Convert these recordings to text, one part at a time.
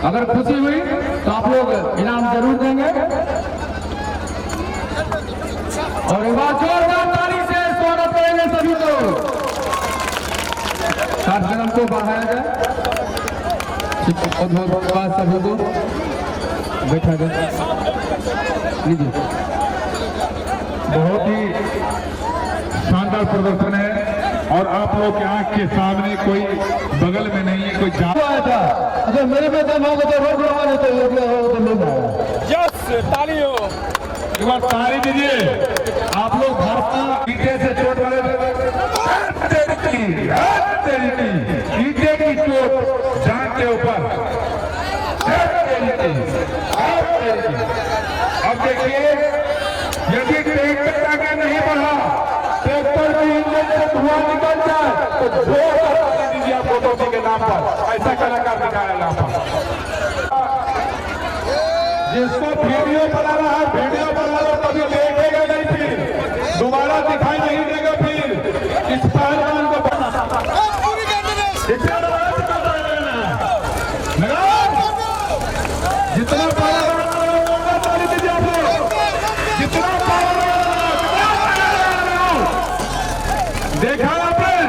अगर खुशी हुई तो आप लोग इनाम जरूर देंगे। और एक बार जोरदार ताली से स्वागत करेंगे सभी को। कार्यक्रम को बढ़ाया जाए। बहुत बहुत धन्यवाद सभी को। बैठा जाए लीजिए। बहुत ही शानदार प्रदर्शन है और आप लोग के आंख के सामने कोई बगल में नहीं है, कोई आया था। अच्छा मेरे में दम होगा तो रोक लगा नहीं तो नहीं आया। यस ताली हो। एक बार ताली दीजिए। आप लोग भारत ईटे से चोट वाले ईटे की चोट जान के ऊपर। अब देखिए यदि ट्रैक्टर आगे नहीं बढ़ा, ट्रैक्टर के इंजन से धुआं निकल जाए तो जोर दीजिए आप मोदी जी के नाम पर। ऐसा कलाकार दिखाया नाम पर। जिसको वीडियो बना रहा है वीडियो बना लो, कभी देखेगा नहीं, फिर दोबारा दिखाई नहीं देगा। फिर इस पहलवान को जितना देखा आपने।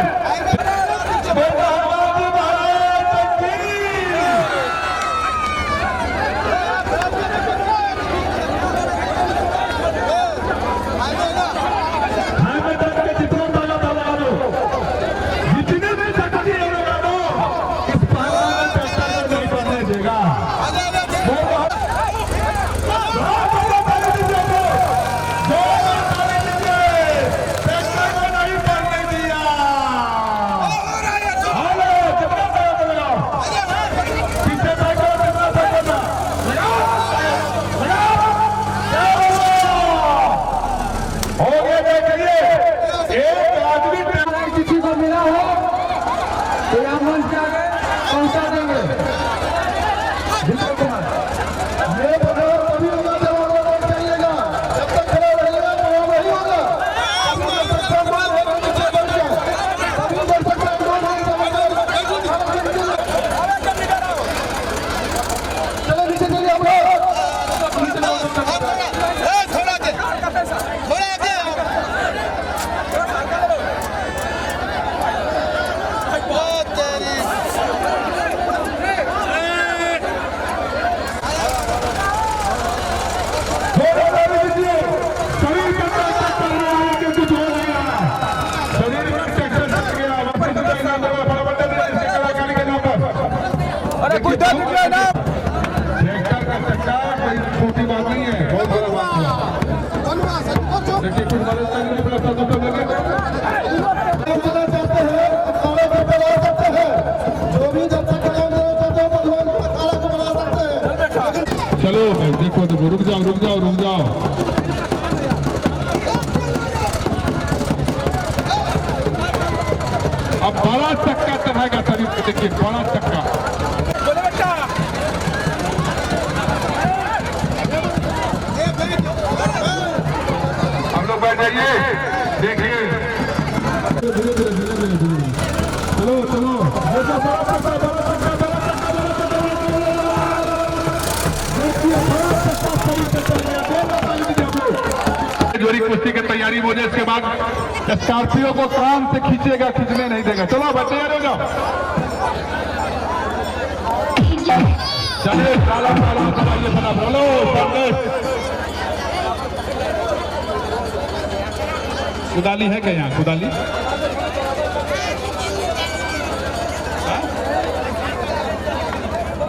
जितने भी शक्ति लगा दो इस पहलवान ट्रैक्टर में नहीं बनने देगा। पहुंचा देंगे। मेरे बगैर कभी होगा जब आप चाहिएगा, जब तक खड़ा रहिएगा तो वो नहीं होगा। चलो नीचे चलिए हम लोग। अरे कोई डर नहीं है ना। ट्रैक्टर का चक्का कोई छोटी बात नहीं है, बहुत बड़ा बात है। देखिए कुछ वाले जो भी जब तक चलो देखो देखो, रुक जाओ रुक जाओ रुक जाओ। अब बड़ा चक्का चढ़ाएगा तभी देखिए, बड़ा चक्का। हम लोग बैठ जाइए, देखिए चलो चलो। जोरी कुश्ती की तैयारी हो जाए, इसके बाद स्कॉर्पियो को कान से खींचेगा, खींचने नहीं देगा। चलो बच्चे यार हो जाओ। चलिए काला काला चलाइए बना बोलो। कुदाली है क्या यहाँ? कुदाली